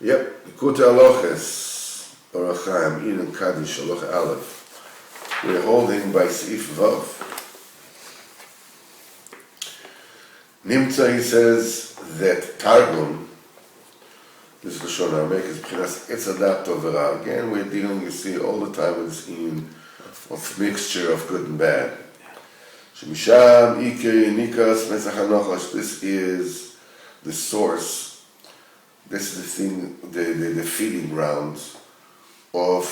Yep, Likutei Halachos, Orach Chaim, in Kadish, Halacha Aleph. We're holding by Seif Vav. Nimtza, he says that Targum, this is the Shon Aramaic, is B'chinas Etzadat Tovera. Again, we're dealing, you see, all the time with this in of mixture of good and bad. Shemisham, Iker, Nikas, Mesach HaNochash, this is the source. This is the thing, the feeding ground of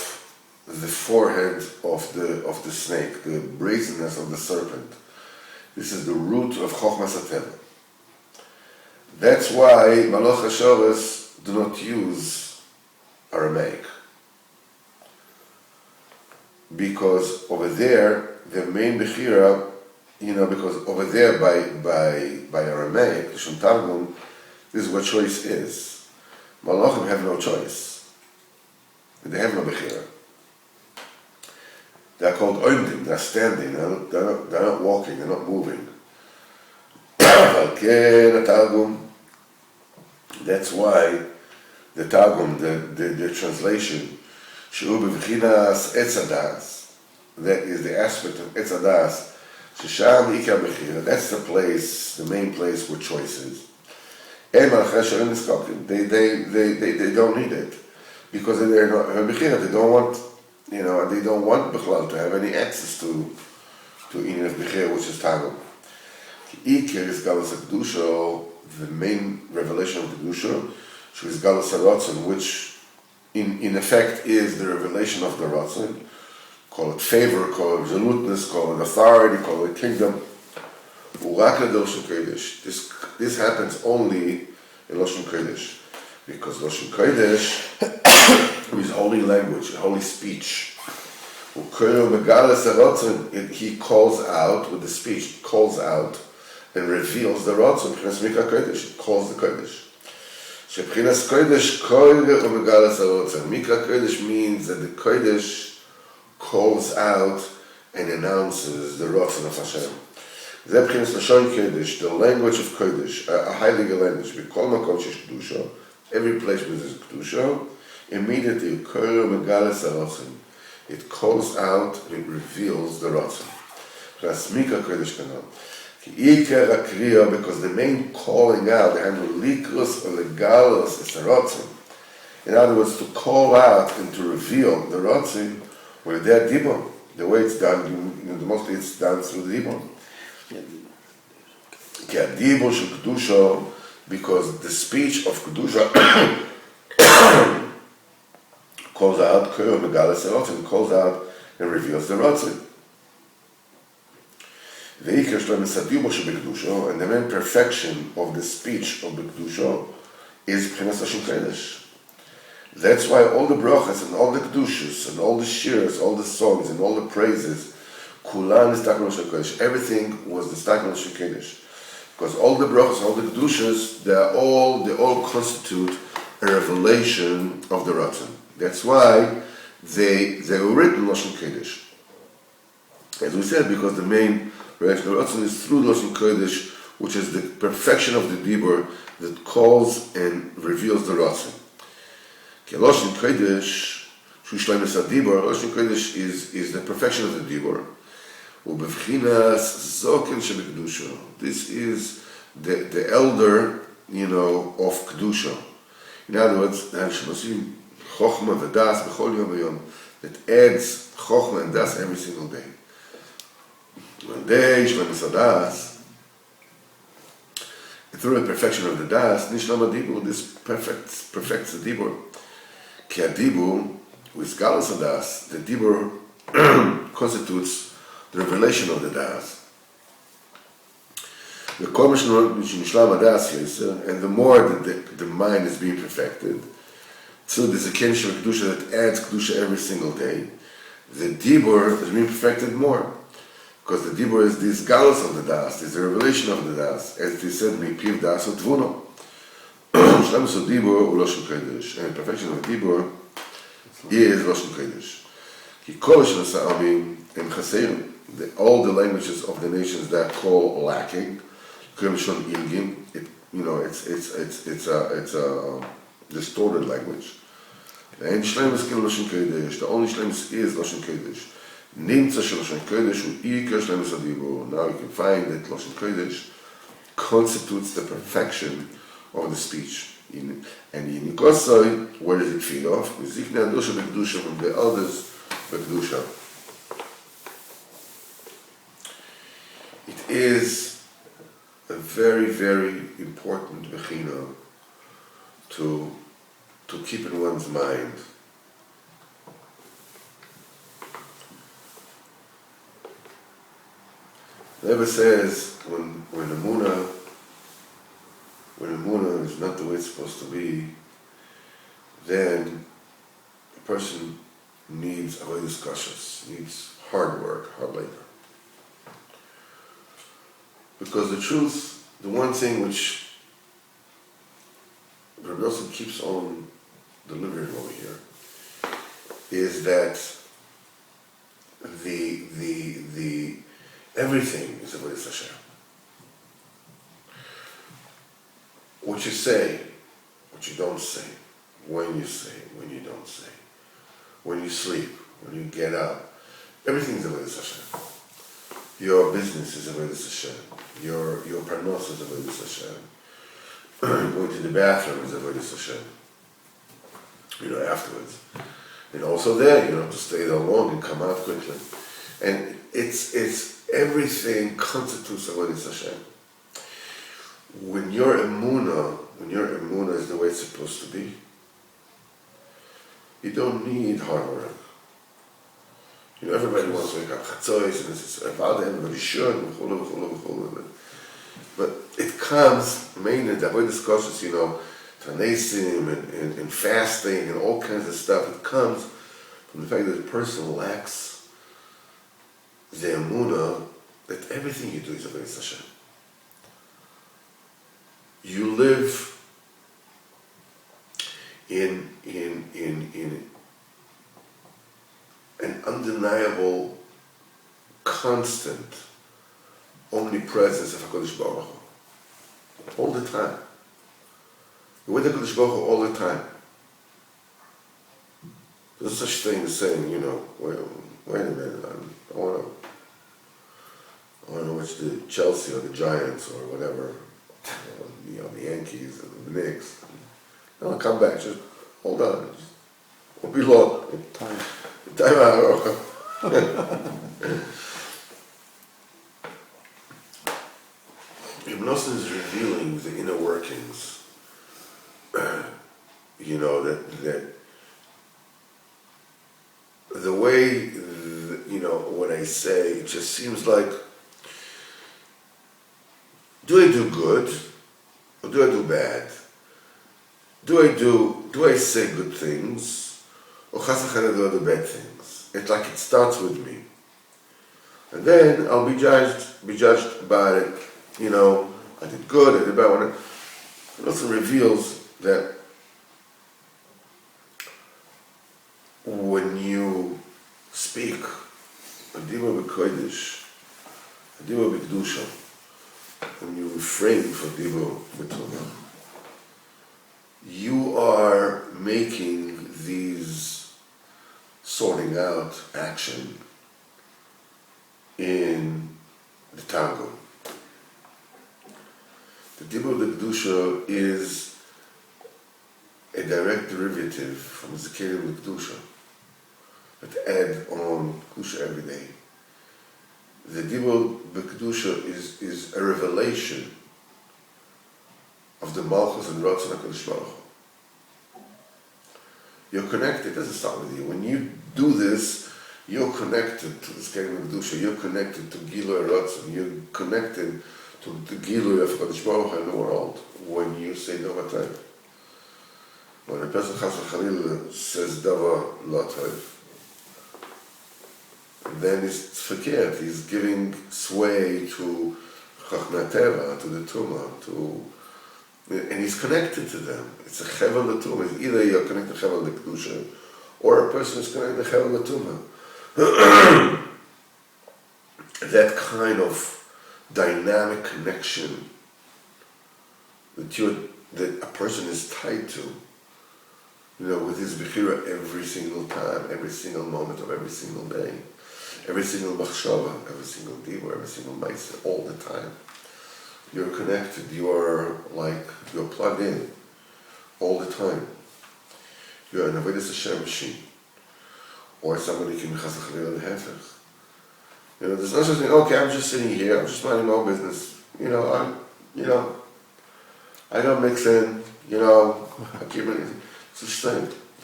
the forehead of the snake, the brazenness of the serpent. This is the root of Chochmas HaTeva. That's why Malach HaShoros do not use Aramaic. Because over there, the main Bechira, because over there by Aramaic, the Shon Targum, this is what choice is. Malachim have no choice. They have no Bechira. They're called oimdim, they're standing, they're not walking, they're not moving. That's why the Targum, the translation, She'u b'vchinas etzadas, that is the aspect of etzadas, Shesham ikar bechira, that's the place, the main place where choice is. They don't need it because they're not bechira. They don't want, they don't want Bechlal to have any access to Inyan of Bechira, which is Targum. Ikir is Galus HaKedusha, the main revelation of the Kedusha, which is Galus HaRatzon, which in effect is the revelation of the Ratzon. Call it favor, call it absoluteness, call it authority, call it kingdom. This happens only in Lashon Kodesh, because Lashon Kodesh is holy language, holy speech. He calls out with the speech, calls out and reveals the Ratzon. He calls the Kodesh. Mikra Kodesh means that the Kodesh calls out and announces the Ratzon of Hashem. The language of Kadish, a high legal language, every place where there's Kedusha, immediately it calls out and it reveals the Ratzon. Because the main calling out, the likus or legalos is the Ratzon. In other words, to call out and to reveal the Ratzon, where they're dibon. The way it's done, mostly it's done through the dibon. Because the speech of Kedusha calls out, calls out and reveals the Ratzon. And the main perfection of the speech of the Kedusha is B'chinas Lashon Kodesh. That's why all the brachas and all the Kedushas and all the shirs, all the songs and all the praises, Kulan is Takon Lashon Kodesh. Everything was the Takon Lashon Kodesh, because all the brachas, all the kedushas, they all constitute a revelation of the Ratzon. That's why they were written Lashon Kodesh. As we said, because the main revelation of the Ratzon is through Lashon Kodesh, which is the perfection of the Dibur that calls and reveals the Ratzon. Lashon Kodesh, Lashon Kodesh is the perfection of the Dibur. This is the elder, of Kedusha. In other words, that adds Chochma and Das every single day. One day, through the perfection of the Das, this perfects the Dibur. Ki Adibur, with Galus HaDas, the Dibur constitutes the revelation of the Das. And the more that the mind is being perfected, so there's a Kadish of Kedusha that adds Kedusha every single day, the Dibur is being perfected more. Because the Dibur is this galus of the Das, is the revelation of the Das, as it is said, Mipiv Das of Tvuno. Shlemus of Dibur u Lashon Kodesh, and the perfection of the Dibur is Lashon Kodesh. Ki kol Shamim and Chaserim, all the languages of the nations that call lacking, it's distorted language. The only shlemus is Lashon Kodesh. Nimtza shel Lashon Kodesh u'ikar shlemus hadibur. Now you can find that Lashon Kodesh constitutes the perfection of the speech. And in Nikosai, where does it feed off? Mizikne adusha b'kedusha, from the elders b'kedusha. It is a very, very important bechina to keep in one's mind. The Rebbe says when Emunah is not the way it's supposed to be, then a person needs avodas kashas, needs hard work, hard labor. Because the truth, the one thing which Rabbi Yosef keeps on delivering over here is that the everything is avodas Hashem. What you say, what you don't say, when you say, when you don't say, when you sleep, when you get up, everything is avodas Hashem. Your business is avodas Hashem. Your parnos is avodas Hashem. Going to the bathroom is avodas Hashem. Afterwards. And also there, you don't have to stay there long and come out quickly. And it's everything constitutes avodas Hashem. When your emunah is the way it's supposed to be, you don't need hard work. Everybody wants to wake up chatzois, and it's about everybody should, but it comes mainly the avodas kashas, tanesim and fasting and all kinds of stuff. It comes from the fact that the person lacks the emunah that everything you do is avodas Hashem. You live in an undeniable, constant omnipresence of HaKadosh Baruch Hu. All the time. You're with HaKadosh Baruch Hu all the time. There's such thing as saying, wait a minute, I want to watch the Chelsea or the Giants or whatever, the Yankees or the Knicks. I'll come back, just hold on. Just, won't be long. Time out. Hypnosis is revealing the inner workings. That the way, what I say, it just seems like, do I do good or do I do bad? Do I say good things or chas v'chala do I do bad things? It's like it starts with me. And then I'll be judged by it, I did good, I did bad. It also reveals that when you speak, Adibur b'Kadish, Adibur b'Kedusha, when you refrain from Dibur b'Torah, you are making these sorting out action in the Targum. The Dibur b'Kedusha is a direct derivative from Zikarim b'Kedusha, that add on Kedusha every day. The Dibur b'Kedusha is a revelation of the Malchus and Ratzon HaKadosh Baruch Hu. You're connected, it doesn't start with you. When you do this, you're connected to the Zikarim b'Kedusha, you're connected to Gilui Ratzon, you're connected to the Gilui of HaKadosh Baruch Hu in the world when you say Davar Tov. When a person chas v'chalil says Davar Lo Tov, then it's verkehrt. He's giving sway to Chachmei Teva, to the Tumah, and he's connected to them. It's a Chevel Tumah. Either you're connected to Chevel Kedusha, or a person is connected to Chevel Tumah. That kind of dynamic connection that a person is tied to with his Bechira every single time, every single moment of every single day, every single machshava, every single dibur, every single ma'aseh, all the time. You're connected, you're plugged in all the time. You're an Avodas Hashem machine. Or somebody can be chas v'chalila l'hefech. There's no such thing, okay, I'm just sitting here, I'm just minding my own business. I don't mix in, I keep it. It's a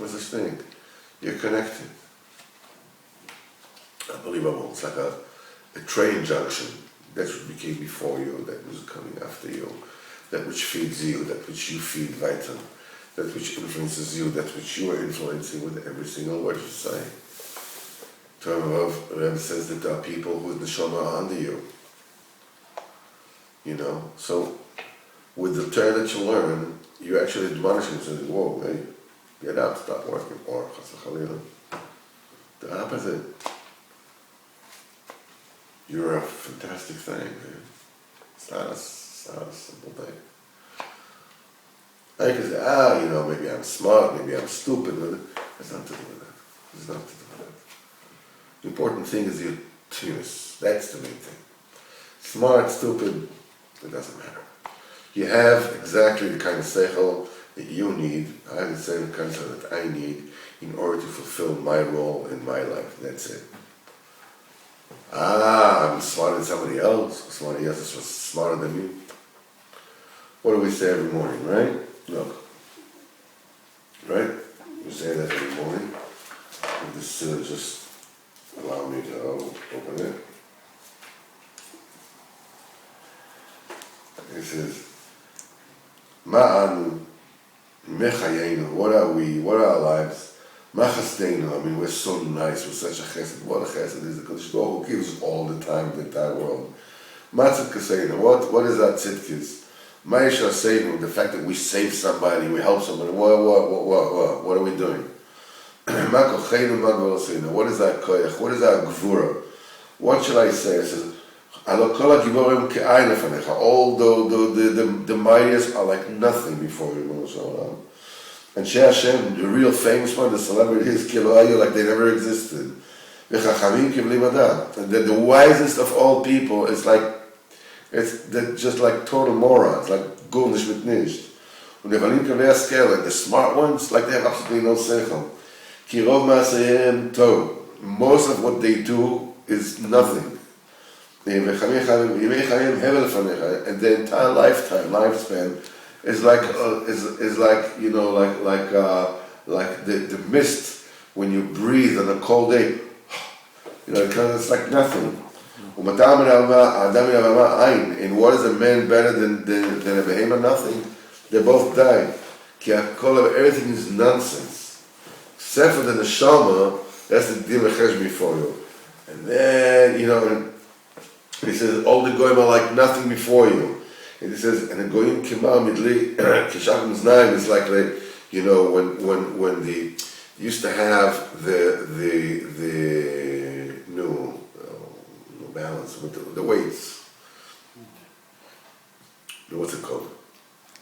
thing. You're connected. Unbelievable. It's like a train junction. That which came before you, that was coming after you, that which feeds you, that which you feed vital, that which influences you, that which you are influencing with every single word you say. Rebbe says that there are people whose neshama are under you. So with the Torah that you learn, you actually admonish him and say, whoa, hey, get up, stop working, or chas v'chalila. The opposite. You're a fantastic thing, man. It's not a simple thing. I can say, maybe I'm smart, maybe I'm stupid. It's not to do with that. It's not to do with that. The important thing is your tunis. That's the main thing. Smart, stupid, it doesn't matter. You have exactly the kind of seichel that you need. I have the same kind of seichel that I need in order to fulfill my role in my life. That's it. I'm smarter than somebody else. Somebody else is smarter than me. What do we say every morning, right? Look. Right? We say that every morning. And this just allow me to open it. It says, Ma'anu mechayenu. What are we? What are our lives? Machasteinu, I mean, we're so nice, we're such a chesed. What a chesed is the Kadish who gives all the time the entire world. Matzit kaseinu, what is that tzidkis? Ma'isha seinu, the fact that we save somebody, we help somebody, what are we doing? Makocheinu magvoroseinu, what is that koyach? What is that gvura? What should I say? It says, Alo kol hagiborim ke'ayin lefanecha, all the mightiest are like nothing before you, and Sheh Hashem, the real famous one, the celebrities, like they never existed. And then the wisest of all people is they're just like total morons, like gulnish mit nicht. And the smart ones, like they have absolutely no seichel. Ki rov ma'aseihem tov. Most of what they do is nothing. And the entire lifespan is like the mist when you breathe on a cold day. It's like nothing. And what is a man better than a behemoth? Nothing. They both die. Everything is nonsense. Except for the neshama, that's the dim chesh before you. And then, he says, all the goyim are like nothing before you. And he says, and the goyim kima midli kishachim znaim is like when the used to have the no balance with the weights. What's it called?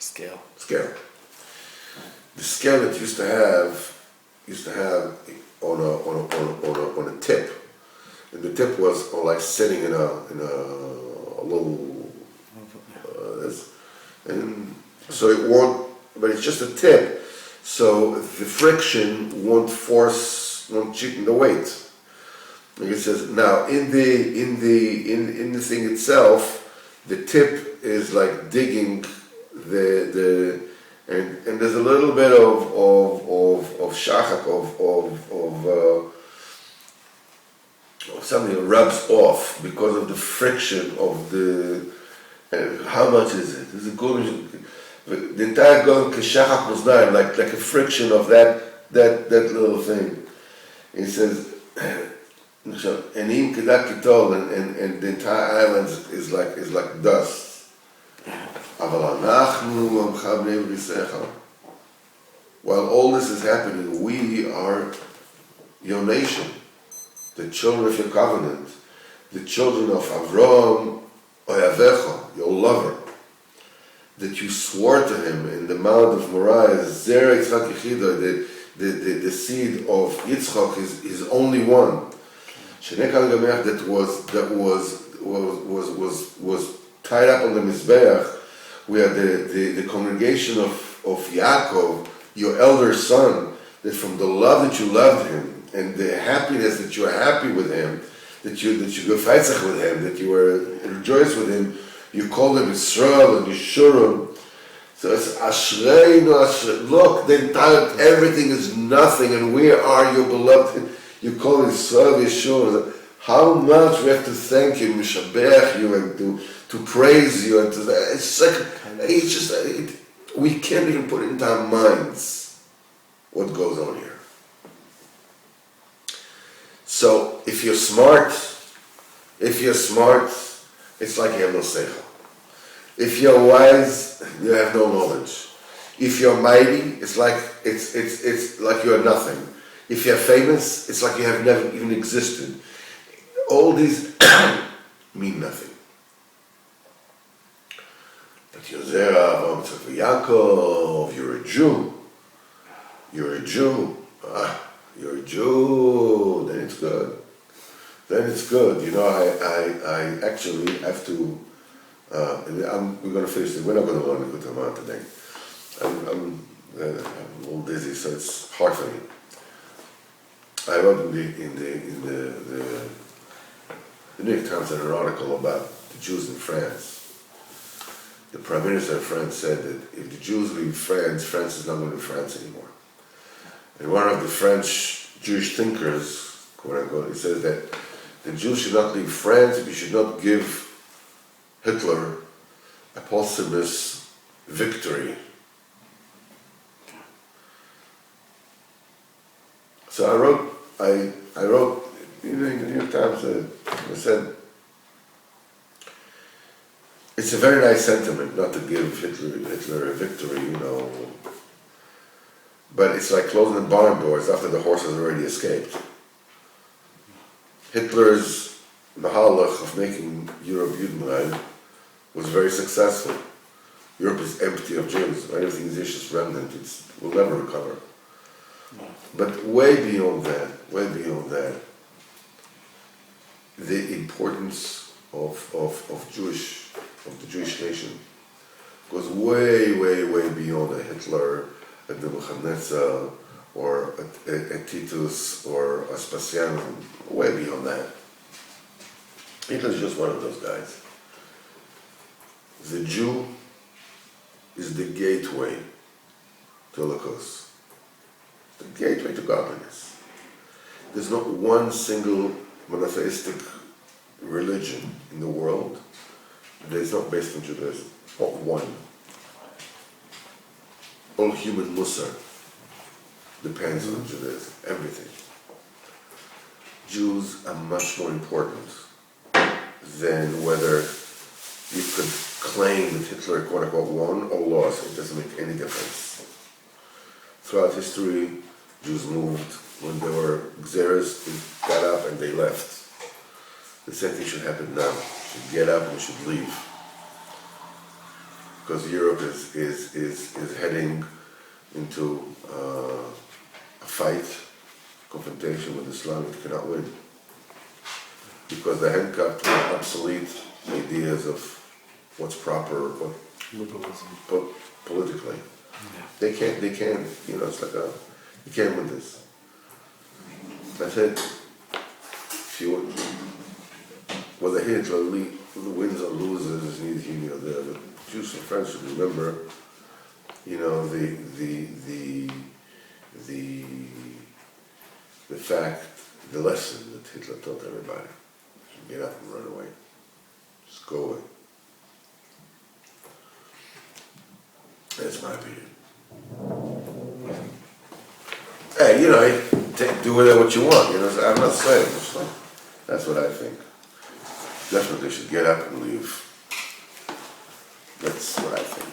Scale. The scale that used to have on a tip, and the tip was like sitting in a little. And so it won't, but it's just a tip, so the friction won't cheapen the weight. Like it says now in the thing itself, the tip is like digging and there's a little bit of shachak of something that rubs off because of the friction of the. How much is it? Is it good? The entire going keshachak muznaim, like a friction of that little thing. He says, and the entire island is like dust. While all this is happening, we are your nation, the children of your covenant, the children of Avraham, Oyavecha, your lover, that you swore to him in the Mount of Moriah, Zera Yitzchak Yechidah, that the seed of Yitzchak is only one. That was tied up on the Mizbeach, where the congregation of Yaakov, your elder son, that from the love that you loved him and the happiness that you are happy with him, that you go feitzach with him, that you were rejoiced with him, you called him Yisrael and Yeshurim. So it's Ashreinu, Ashreinu. Look, the entire everything is nothing, and where are your beloved? You call him Yisrael, Yeshurim. How much we have to thank him, mishabech you, and to praise you, and we can't even put it into our minds what goes on here. So if you're smart, it's like you have no seichel. If you're wise, you have no knowledge. If you're mighty, it's like you're nothing. If you're famous, it's like you have never even existed. All these mean nothing. But you're Zerah, Yaakov, you're a Jew. You're a Jew, then it's good. You know, I actually have to, we're going to finish it. We're not going to learn Likutei today. I'm a little dizzy, so it's hard for me. I wrote in the New York Times an article about the Jews in France. The Prime Minister of France said that if the Jews leave France, France is not going to be France anymore. And one of the French Jewish thinkers, quote unquote, he says that the Jews should not leave France, we should not give Hitler a posthumous victory. So I wrote in the New York Times, I said, it's a very nice sentiment not to give Hitler a victory, you know, but it's like closing the barn doors after the horse has already escaped. Hitler's mahalach of making Europe Judenrein was very successful. Europe is empty of Jews. Everything is just remnant. It will never recover. But way beyond that, the importance of the Jewish nation goes way beyond a Hitler, a Nebuchadnezzar, or a Titus, or a Vespasian, way beyond that. Hitler's just one of those guys. The Jew is the gateway to Holocaust, the gateway to godliness. There's not one single monotheistic religion in the world that is not based on Judaism. Not one. All human Musar depends on Judaism, everything. Jews are much more important than whether you could claim that Hitler, quote unquote, won or lost. It doesn't make any difference. Throughout history, Jews moved. When there were Xeris, they got up and they left. The same thing should happen now. We should get up and we should leave. Because Europe is heading into a fight, confrontation with Islam. It cannot win. Because the handcuffed and obsolete ideas of what's proper, what liberalism, politically. Yeah. They can't, you know, it's like you can't win this. That's it. If you, whether Hitler wins or loses is neither here nor there, but Jews and French should remember, you know, the fact, the lesson that Hitler taught everybody. Get up and run away. Just go away. That's my opinion. Hey, you know, do with it what you want. You know, I'm not saying. It's like, that's what I think. Definitely should get up and leave. That's what I think.